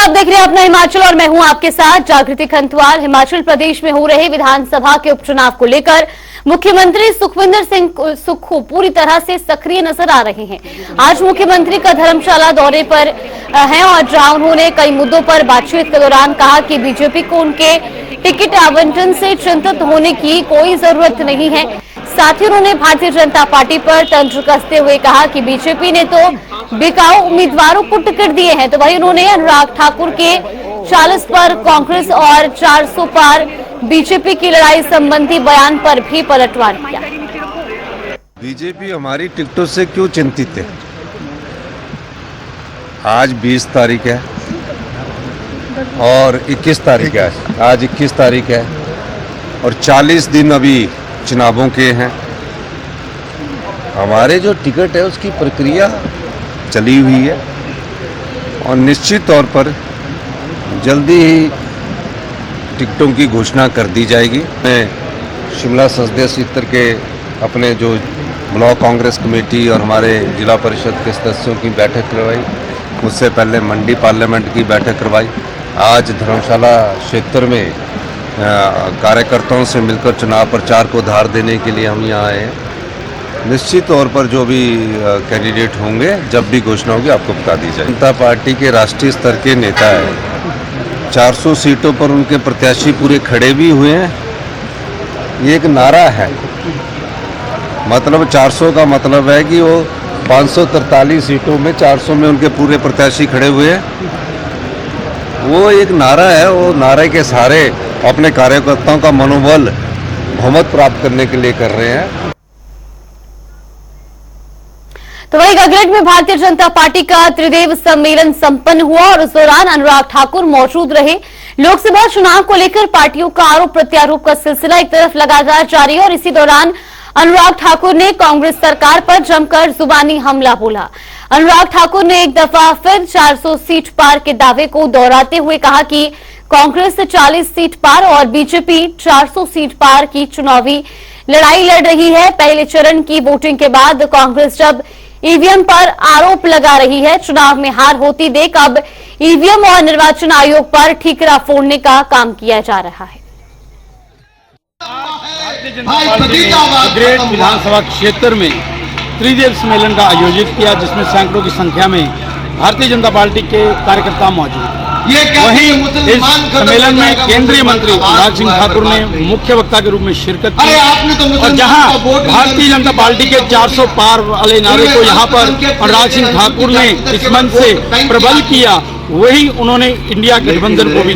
आप देख रहे हैं अपना हिमाचल और मैं हूं आपके साथ जागृति खंतवाल। हिमाचल प्रदेश में हो रहे विधानसभा के उपचुनाव को लेकर मुख्यमंत्री सुखविंदर सिंह सुक्खू पूरी तरह से सक्रिय नजर आ रहे हैं। आज मुख्यमंत्री का धर्मशाला दौरे पर है और जहां उन्होंने कई मुद्दों पर बातचीत के दौरान कहा कि बीजेपी को उनके टिकट आवंटन से चिंतित होने की कोई जरूरत नहीं है। साथ ही उन्होंने भारतीय जनता पार्टी पर तंज कसते हुए कहा कि बीजेपी ने तो बिकाऊ उम्मीदवारों को टिकट दिए हैं, तो वही उन्होंने अनुराग ठाकुर के 40 पर कांग्रेस और 400 पार बीजेपी की लड़ाई संबंधी बयान पर भी पलटवार किया। बीजेपी हमारी टिकटों से क्यों चिंतित है? आज 20 तारीख है और 21 तारीख है। आज 21 तारीख है और 40 दिन अभी चुनावों के हैं। हमारे जो टिकट है उसकी प्रक्रिया चली हुई है और निश्चित तौर पर जल्दी ही टिकटों की घोषणा कर दी जाएगी। मैं शिमला संसदीय क्षेत्र के अपने जो ब्लॉक कांग्रेस कमेटी और हमारे जिला परिषद के सदस्यों की बैठक करवाई, उससे पहले मंडी पार्लियामेंट की बैठक करवाई। आज धर्मशाला क्षेत्र में कार्यकर्ताओं से मिलकर चुनाव प्रचार को धार देने के लिए हम यहाँ आए हैं। निश्चित तौर पर जो भी कैंडिडेट होंगे, जब भी घोषणा होगी आपको बता दी जाए। जनता पार्टी के राष्ट्रीय स्तर के नेता हैं, 400 सीटों पर उनके प्रत्याशी पूरे खड़े भी हुए हैं। ये एक नारा है, मतलब 400 का मतलब है कि वो 543 सीटों में 400 में उनके पूरे प्रत्याशी खड़े हुए हैं। वो एक नारा है, वो नारे के सहारे अपने कार्यकर्ताओं का मनोबल बहुमत प्राप्त करने के लिए कर रहे हैं। तो वही गगरेट में भारतीय जनता पार्टी का त्रिदेव सम्मेलन संपन्न हुआ और उस दौरान अनुराग ठाकुर मौजूद रहे। लोकसभा चुनाव को लेकर पार्टियों का आरोप प्रत्यारोप का सिलसिला एक तरफ लगातार जारी है और इसी दौरान अनुराग ठाकुर ने कांग्रेस सरकार पर जमकर जुबानी हमला बोला। अनुराग ठाकुर ने एक दफा फिर 400 सीट पार के दावे को दोहराते हुए कहा कि कांग्रेस 40 सीट पार और बीजेपी 400 सीट पार की चुनावी लड़ाई लड़ रही है। पहले चरण की वोटिंग के बाद कांग्रेस जब ईवीएम पर आरोप लगा रही है, चुनाव में हार होती देख अब ईवीएम और निर्वाचन आयोग पर ठीकरा फोड़ने का काम किया जा रहा है। गगरेट विधानसभा क्षेत्र में त्रिदेव सम्मेलन का आयोजित किया, जिसमें सैकड़ों की संख्या में भारतीय जनता पार्टी के कार्यकर्ता मौजूद हैं। वहीं इस सम्मेलन में केंद्रीय मंत्री अनुराग सिंह ठाकुर ने मुख्य वक्ता के रूप में शिरकत की और जहां भारतीय जनता पार्टी के 400 पार वाले नारे को यहां पर अनुराग सिंह ठाकुर ने इस मंच से प्रबल किया, वही उन्होंने इंडिया गठबंधन को भी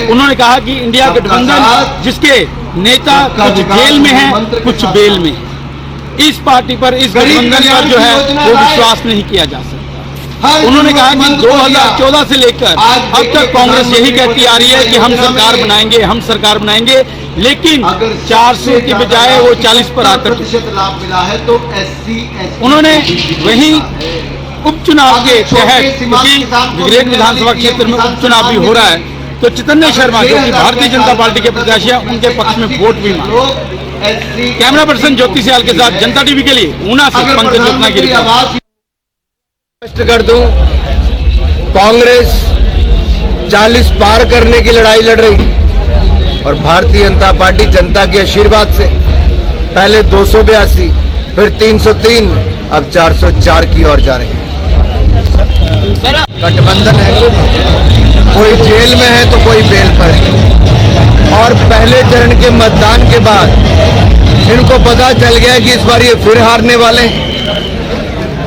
उन्होंने कहा कि इंडिया गठबंधन जिसके नेता कुछ जेल में है, कुछ बेल में, इस पार्टी पर, इस गठबंधन पर जो है वो विश्वास नहीं किया जा सकता। उन्होंने कहा कि 2014 से लेकर अब तक कांग्रेस यही कहती आ रही है कि हम सरकार बनाएंगे, हम सरकार बनाएंगे, लेकिन 400 के बजाय वो 40 पर आकर लाभ मिला है। तो उन्होंने वहीं उपचुनाव के तहत, क्योंकि गगरेट विधानसभा क्षेत्र में उपचुनाव भी हो रहा है, तो चैतन्य शर्मा जो कि भारतीय जनता पार्टी के प्रत्याशी हैं, उनके पक्ष में वोट भी मांगे। कैमरा पर्सन ज्योति सियाल के साथ जनता टीवी के लिए ऊना से पंकज जोतना की रिपोर्ट। स्पष्ट कर दूं, कांग्रेस 40 पार करने की लड़ाई लड़ रही और भारतीय जनता पार्टी जनता के आशीर्वाद से पहले 282, फिर 303, अब 404 की ओर जा रही है। गठबंधन है, कोई जेल में है तो कोई बेल पर है और पहले चरण के मतदान के बाद इनको पता चल गया कि इस बार ये फिर हारने वाले हैं।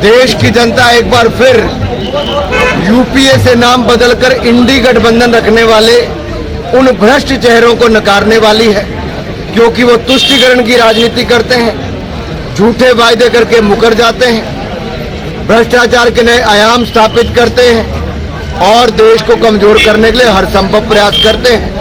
देश की जनता एक बार फिर यूपीए से नाम बदलकर इंडी गठबंधन रखने वाले उन भ्रष्ट चेहरों को नकारने वाली है, क्योंकि वो तुष्टीकरण की राजनीति करते हैं, झूठे वायदे करके मुकर जाते हैं, भ्रष्टाचार के नए आयाम स्थापित करते हैं और देश को कमजोर करने के लिए हर संभव प्रयास करते हैं।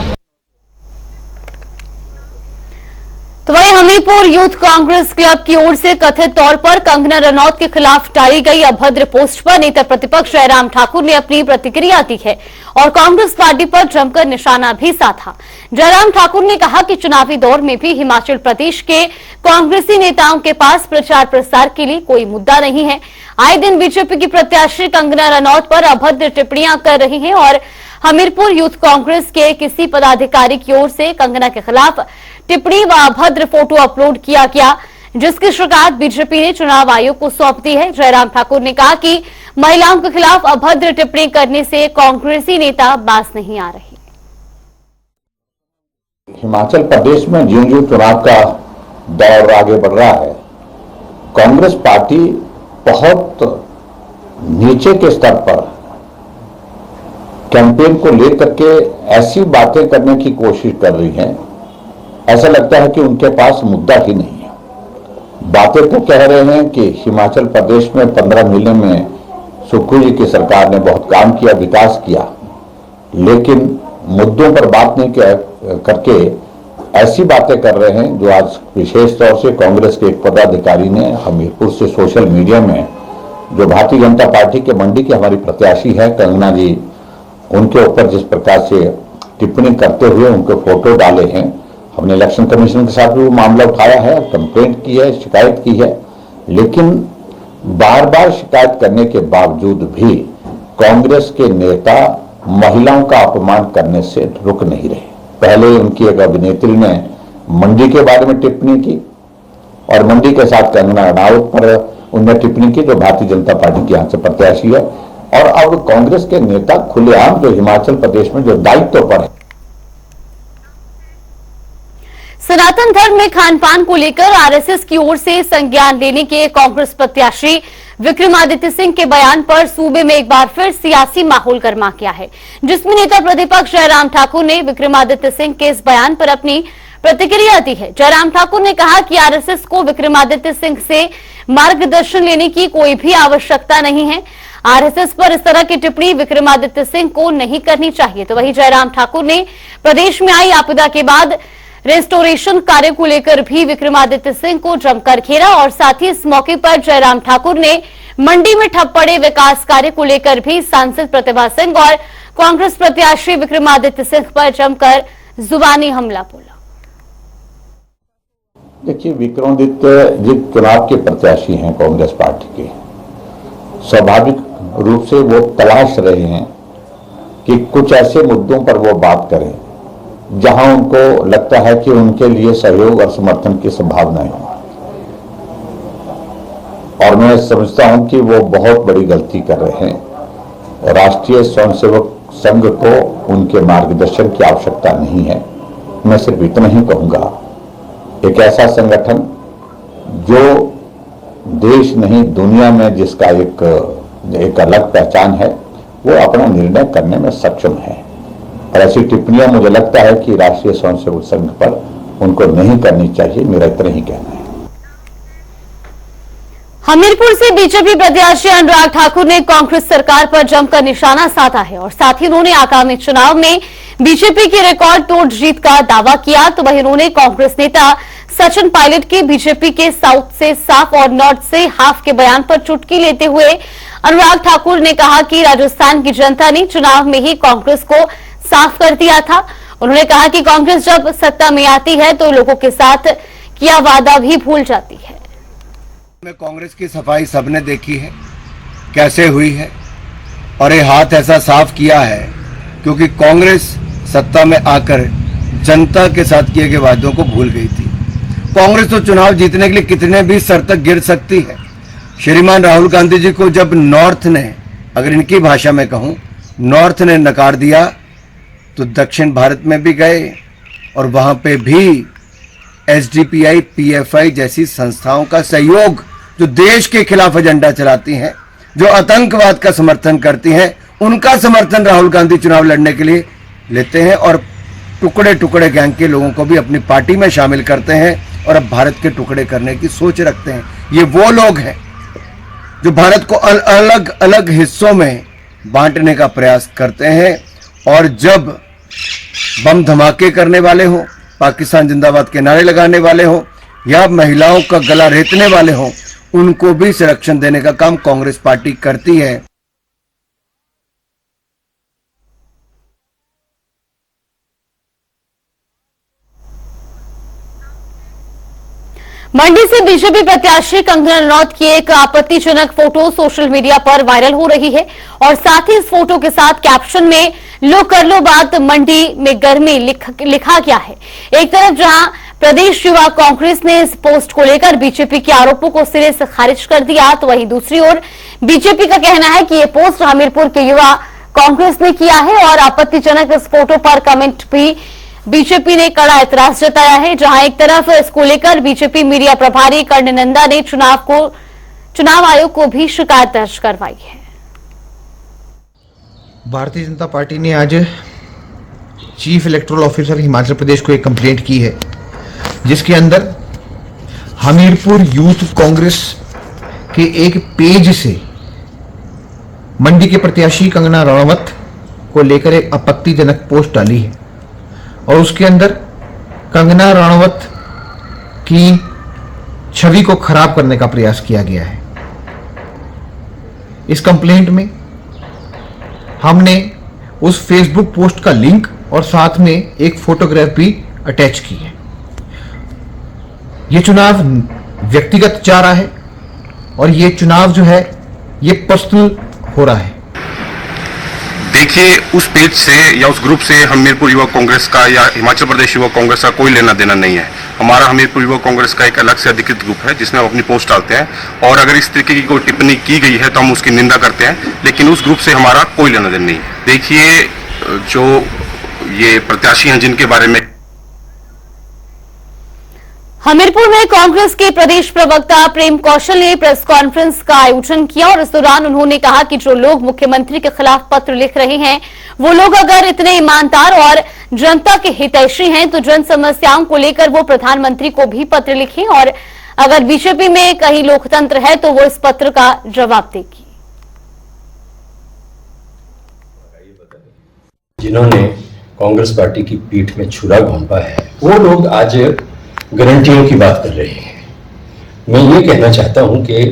तो वही हमीरपुर यूथ कांग्रेस क्लब की ओर से कथित तौर पर कंगना रनौत के खिलाफ डाली गई अभद्र पोस्ट पर नेता प्रतिपक्ष जयराम ठाकुर ने अपनी प्रतिक्रिया दी है और कांग्रेस पार्टी पर जमकर निशाना भी साधा। जयराम ठाकुर ने कहा कि चुनावी दौर में भी हिमाचल प्रदेश के कांग्रेसी नेताओं के पास प्रचार प्रसार के लिए कोई मुद्दा नहीं है। आए दिन बीजेपी की प्रत्याशी कंगना रनौत पर अभद्र टिप्पणियां कर रही हैं और हमीरपुर यूथ कांग्रेस के किसी पदाधिकारी की ओर से कंगना के खिलाफ टिप्पणी व अभद्र फोटो अपलोड किया गया, जिसकी शिकायत बीजेपी ने चुनाव आयोग को सौंप दी है। जयराम ठाकुर ने कहा कि महिलाओं के खिलाफ अभद्र टिप्पणी करने से कांग्रेसी नेता बाज नहीं आ रहे। हिमाचल प्रदेश में ज्यों-ज्यों चुनाव का दौर आगे बढ़ रहा है, कांग्रेस पार्टी बहुत नीचे के स्तर पर कैंपेन को लेकर के ऐसी बातें करने की कोशिश कर रही है, ऐसा लगता है कि उनके पास मुद्दा ही नहीं है। बातें तो कह रहे हैं कि हिमाचल प्रदेश में 15 महीने में सुखू जी की सरकार ने बहुत काम किया, विकास किया, लेकिन मुद्दों पर बात नहीं करके ऐसी बातें कर रहे हैं जो आज विशेष तौर से कांग्रेस के एक पदाधिकारी ने हमीरपुर से सोशल मीडिया में, जो भारतीय जनता पार्टी के मंडी की हमारी प्रत्याशी है कंगना जी, उनके ऊपर जिस प्रकार से टिप्पणी करते हुए उनके फोटो डाले हैं। हमने इलेक्शन कमीशन के साथ भी वो मामला उठाया है, कंप्लेंट की है, शिकायत की है, लेकिन बार बार शिकायत करने के बावजूद भी कांग्रेस के नेता महिलाओं का अपमान करने से रुक नहीं रहे। पहले उनकी एक अभिनेत्री ने मंडी के बारे में टिप्पणी की और मंडी के साथ कंगना रनौत पर उन्होंने टिप्पणी की, जो भारतीय जनता पार्टी की यहां से प्रत्याशी है, और अब कांग्रेस के नेता खुलेआम जो हिमाचल प्रदेश में जो दायित्व पर है। सनातन धर्म में खान पान को लेकर आरएसएस की ओर से संज्ञान लेने के कांग्रेस प्रत्याशी विक्रमादित्य सिंह के बयान पर सूबे में एक बार फिर सियासी माहौल गर्मा गया है, जिसमें नेता प्रतिपक्ष जयराम ठाकुर ने विक्रमादित्य सिंह के इस बयान पर अपनी प्रतिक्रिया दी है। जयराम ठाकुर ने कहा कि आरएसएस को विक्रमादित्य सिंह से मार्गदर्शन लेने की कोई भी आवश्यकता नहीं है। आरएसएस पर इस तरह की टिप्पणी विक्रमादित्य सिंह को नहीं करनी चाहिए। तो वहीं जयराम ठाकुर ने प्रदेश में आई आपदा के बाद रेस्टोरेशन कार्य को लेकर भी विक्रमादित्य सिंह को जमकर घेरा और साथ ही इस मौके पर जयराम ठाकुर ने मंडी में ठप पड़े विकास कार्य को लेकर भी सांसद प्रतिभा सिंह और कांग्रेस प्रत्याशी विक्रमादित्य सिंह पर जमकर जुबानी हमला बोला। देखिए, विक्रमादित्य जी चुनाव के प्रत्याशी हैं कांग्रेस पार्टी के। स्वाभाविक रूप से वो तलाश रहे हैं कि कुछ ऐसे मुद्दों पर वो बात करें जहां उनको लगता है कि उनके लिए सहयोग और समर्थन की संभावनाएं हैं, और मैं समझता हूं कि वो बहुत बड़ी गलती कर रहे हैं। राष्ट्रीय स्वयंसेवक संघ को उनके मार्गदर्शन की आवश्यकता नहीं है। मैं सिर्फ इतना ही कहूंगा, एक ऐसा संगठन जो देश नहीं दुनिया में जिसका एक अलग पहचान है, वो अपना निर्णय करने में सक्षम है, और ऐसी टिप्पणियां मुझे लगता है कि राष्ट्रीय स्वयंसेवक संघ पर उनको नहीं करनी चाहिए। मेरा इतना ही कहना है। हमीरपुर से बीजेपी प्रत्याशी अनुराग ठाकुर ने कांग्रेस सरकार पर जमकर निशाना साधा है और साथ ही उन्होंने आगामी चुनाव में बीजेपी की रिकॉर्ड तोड़ जीत का दावा किया। तो वहीं उन्होंने कांग्रेस नेता सचिन पायलट के बीजेपी के साउथ से साफ और नॉर्थ से हाफ के बयान पर चुटकी लेते हुए अनुराग ठाकुर ने कहा कि राजस्थान की जनता ने चुनाव में ही कांग्रेस को साफ कर दिया था। उन्होंने कहा कि कांग्रेस जब सत्ता में आती है तो लोगों के साथ किया वादा भी भूल जाती है। में कांग्रेस की सफाई सबने देखी है कैसे हुई है, और ये हाथ ऐसा साफ किया है क्योंकि कांग्रेस सत्ता में आकर जनता के साथ किए गए वादों को भूल गई थी। कांग्रेस तो चुनाव जीतने के लिए कितने भी स्तर तक गिर सकती है। श्रीमान राहुल गांधी जी को जब नॉर्थ ने, अगर इनकी भाषा में कहूं, नॉर्थ ने नकार दिया तो दक्षिण भारत में भी गए और वहां पे भी एसडीपीआई, पीएफआई जैसी संस्थाओं का सहयोग, जो देश के खिलाफ एजेंडा चलाती हैं, जो आतंकवाद का समर्थन करती हैं, उनका समर्थन राहुल गांधी चुनाव लड़ने के लिए लेते हैं और टुकड़े टुकड़े गैंग के लोगों को भी अपनी पार्टी में शामिल करते हैं और अब भारत के टुकड़े करने की सोच रखते हैं। ये वो लोग हैं जो भारत को अलग अलग हिस्सों में बांटने का प्रयास करते हैं, और जब बम धमाके करने वाले हों, पाकिस्तान जिंदाबाद के नारे लगाने वाले हों या महिलाओं का गला रेतने वाले हों, उनको भी संरक्षण देने का काम कांग्रेस पार्टी करती है। मंडी से बीजेपी प्रत्याशी कंगना रनौत की एक आपत्तिजनक फोटो सोशल मीडिया पर वायरल हो रही है और साथ ही इस फोटो के साथ कैप्शन में लो कर लो बात मंडी में गर्मी लिखा गया है। एक तरफ जहां प्रदेश युवा कांग्रेस ने इस पोस्ट को लेकर बीजेपी के आरोपों को सिरे से खारिज कर दिया, तो वहीं दूसरी ओर बीजेपी का कहना है कि ये पोस्ट हमीरपुर के युवा कांग्रेस ने किया है और आपत्तिजनक इस फोटो पर कमेंट भी बीजेपी ने कड़ा एतराज जताया है। जहां एक तरफ इसको लेकर बीजेपी मीडिया प्रभारी कर्ण नंदा ने चुनाव आयोग को भी शिकायत दर्ज करवाई है। भारतीय जनता पार्टी ने आज chief electoral officer Himachal Pradesh को एक कंप्लेंट की है, जिसके अंदर हमीरपुर यूथ कांग्रेस के एक पेज से मंडी के प्रत्याशी कंगना रनौत को लेकर एक आपत्तिजनक पोस्ट डाली है और उसके अंदर कंगना रनौत की छवि को खराब करने का प्रयास किया गया है। इस कंप्लेंट में हमने उस फेसबुक पोस्ट का लिंक और साथ में एक फोटोग्राफ भी अटैच की है। यह चुनाव व्यक्तिगत जा रहा है और ये चुनाव जो है ये पर्सनल हो रहा है। देखिए, उस पेज से या उस ग्रुप से हमीरपुर युवा कांग्रेस का या हिमाचल प्रदेश युवा कांग्रेस का कोई लेना देना नहीं है। हमारा हमीरपुर युवा कांग्रेस का एक अलग से अधिकृत ग्रुप है जिसमें हम अपनी पोस्ट डालते हैं और अगर इस तरीके की कोई टिप्पणी की गई है तो हम उसकी निंदा करते हैं, लेकिन उस ग्रुप से हमारा कोई लेना देना नहीं है। देखिए, जो ये प्रत्याशी हैं जिनके बारे में हमीरपुर में कांग्रेस के प्रदेश प्रवक्ता प्रेम कौशल ने प्रेस कॉन्फ्रेंस का आयोजन किया और इस दौरान उन्होंने कहा कि जो लोग मुख्यमंत्री के खिलाफ पत्र लिख रहे हैं वो लोग अगर इतने ईमानदार और जनता के हितैषी हैं तो जन समस्याओं को लेकर वो प्रधानमंत्री को भी पत्र लिखें और अगर बीजेपी में कहीं लोकतंत्र है तो वो इस पत्र का जवाब देगी। जिन्होंने कांग्रेस पार्टी की पीठ में छुरा घोंपा है वो लोग आज गारंटियों की बात कर रहे हैं। मैं ये कहना चाहता हूं कि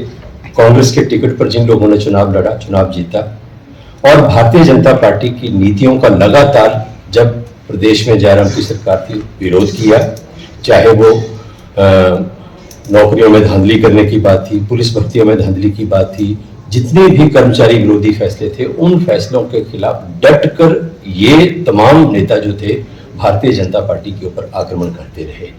कांग्रेस के टिकट पर जिन लोगों ने चुनाव लड़ा, चुनाव जीता और भारतीय जनता पार्टी की नीतियों का लगातार जब प्रदेश में जयराम की सरकार थी विरोध किया, चाहे वो नौकरियों में धांधली करने की बात थी, पुलिस भर्तियों में धांधली की बात थी, जितने भी कर्मचारी विरोधी फैसले थे उन फैसलों के खिलाफ डट कर ये तमाम नेता जो थे भारतीय जनता पार्टी के ऊपर आक्रमण करते रहे।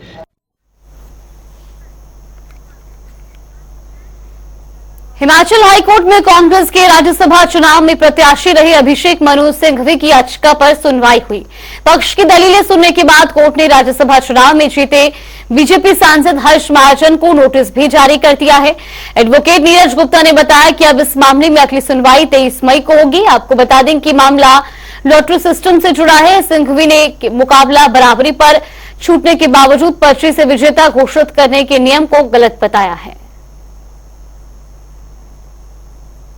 हिमाचल हाईकोर्ट में कांग्रेस के राज्यसभा चुनाव में प्रत्याशी रहे अभिषेक मनु सिंघवी की याचिका पर सुनवाई हुई। पक्ष की दलीलें सुनने के बाद कोर्ट ने राज्यसभा चुनाव में जीते बीजेपी सांसद हर्ष महाजन को नोटिस भी जारी कर दिया है। एडवोकेट नीरज गुप्ता ने बताया कि अब इस मामले में अगली सुनवाई 23 मई को होगी। आपको बता दें कि मामला लॉटरी सिस्टम से जुड़ा है। सिंघवी ने मुकाबला बराबरी पर छूटने के बावजूद पर्ची से विजेता घोषित करने के नियम को गलत बताया है।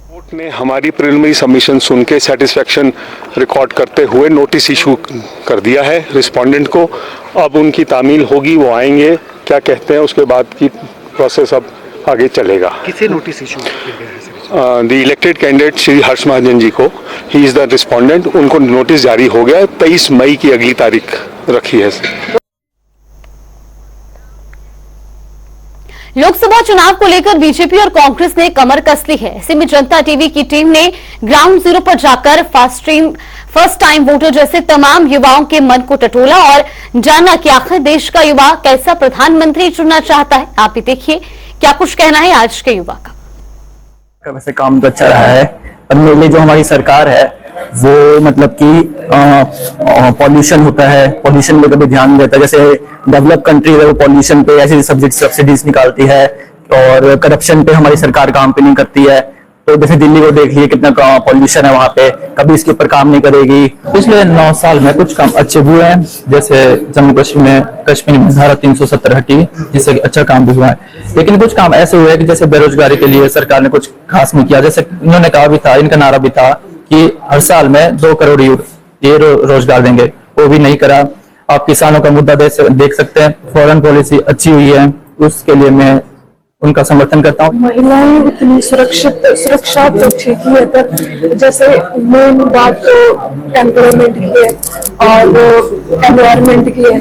कोर्ट ने हमारी प्रिलिमिनरी सबमिशन सुन के सेटिस्फैक्शन रिकॉर्ड करते हुए नोटिस इशू कर दिया है रिस्पोंडेंट को। अब उनकी तामील होगी, वो आएंगे, क्या कहते हैं उसके बाद की प्रोसेस अब आगे चलेगा। किसे notice issue the elected candidate Shri Harsh Mahajan ji को, ही इज द रिस्पोंडेंट, उनको नोटिस जारी हो गया। 23 मई की अगली तारीख रखी है। लोकसभा चुनाव को लेकर बीजेपी और कांग्रेस ने कमर कस ली है। ऐसे में जनता टीवी की टीम ने ग्राउंड जीरो पर जाकर फर्स्ट टाइम वोटर जैसे तमाम युवाओं के मन को टटोला और जाना कि आखिर देश का युवा कैसा प्रधानमंत्री चुनना चाहता है। आप भी देखिए क्या कुछ कहना है आज के युवा का। वैसे काम तो अच्छा रहा है, पर मेरे लिए जो हमारी सरकार है वो मतलब कि पॉल्यूशन होता है, पॉल्यूशन पे कभी ध्यान देता है। जैसे डेवलप कंट्री है वो पॉल्यूशन पे ऐसी सब्सिडीज निकालती है और करप्शन पे हमारी सरकार काम पे नहीं करती है। तो जैसे दिल्ली को देख लिए कितना पॉल्यूशन है वहां पे, कभी इसके ऊपर काम नहीं करेगी। पिछले 9 साल में कुछ काम अच्छे हुए हैं, जैसे जम्मू कश्मीर में धारा 370 हटी जिससे अच्छा काम भी हुआ है, लेकिन कुछ काम ऐसे हुए कि जैसे बेरोजगारी के लिए सरकार ने कुछ खास नहीं किया। जैसे इन्होंने कहा भी था, इनका नारा भी था कि हर साल में 2 करोड़ ये रोजगार देंगे, वो भी नहीं करा। आप किसानों का मुद्दा देख सकते हैं, फॉरेन पॉलिसी अच्छी हुई है, उसके लिए मैं उनका समर्थन करता हूँ। महिलाएं इतनी सुरक्षा तो ठीक ही है, पर जैसे मेन बात तो टेम्परामेंट की है और एनवायरमेंट की है।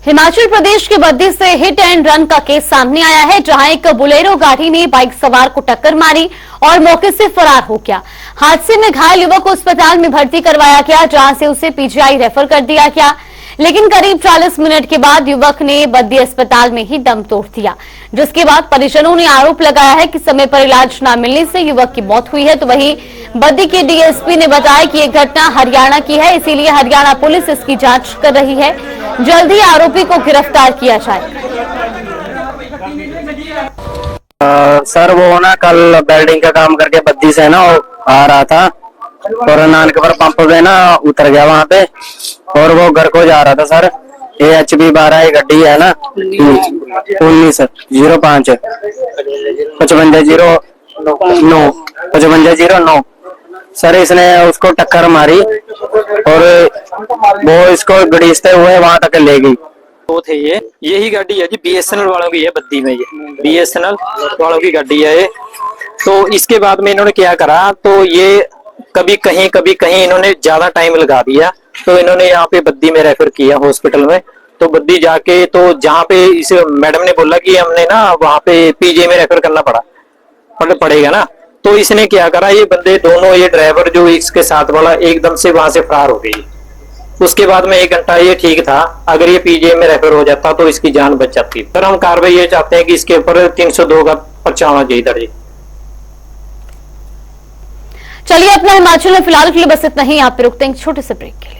हिमाचल प्रदेश के बद्दी से हिट एंड रन का केस सामने आया है, जहां एक बोलेरो गाड़ी ने बाइक सवार को टक्कर मारी और मौके से फरार हो गया। हादसे में घायल युवक को अस्पताल में भर्ती करवाया गया, जहां से उसे पीजीआई रेफर कर दिया गया, लेकिन करीब 40 मिनट के बाद युवक ने बद्दी अस्पताल में ही दम तोड़ दिया, जिसके बाद परिजनों ने आरोप लगाया है कि समय पर इलाज न मिलने से युवक की मौत हुई है। तो वहीं बद्दी के डीएसपी ने बताया कि यह घटना हरियाणा की है, इसीलिए हरियाणा पुलिस इसकी जांच कर रही है। जल्द ही आरोपी को गिरफ्तार किया जाए। सर वो ना कल वेल्डिंग का काम करके बद्दी से ना आ रहा था और नानकपुर पंप पे ना उतर गया वहां पे और वो घर को जा रहा था सर। ये HB 12 गड्डी है ना 1905 5509 सर, इसने उसको टक्कर मारी और वो इसको घड़ीसते हुए वहां तक ले गई। वो थे यही गाड़ी है जी, BSNL वालों की है बद्दी में, ये BSNL वालों की गाड़ी है ये। तो इसके बाद में इन्होंने क्या करा, तो ये कभी कहीं इन्होंने ज्यादा टाइम लगा दिया, तो इन्होंने यहाँ पे बद्दी में रेफर किया हॉस्पिटल में। तो बद्दी जाके तो जहाँ पे इस मैडम ने बोला कि हमने ना वहाँ पे PJ में रेफर करना पड़ेगा ना, तो इसने क्या करा, ये बंदे दोनों, ये ड्राइवर जो इसके साथ वाला एकदम से वहां से फरार हो गई। उसके बाद में 1 घंटा ये ठीक था, अगर ये PJ में रेफर हो जाता तो इसकी जान बच जाती। सर हम कार्रवाई ये चाहते हैं कि इसके ऊपर 302 का पर्चा होना चाहिए दर्ज। चलिए अपना हिमाचल में फिलहाल के लिए बस इतना ही। यहाँ पे रुकते हैं छोटे से ब्रेक के लिए।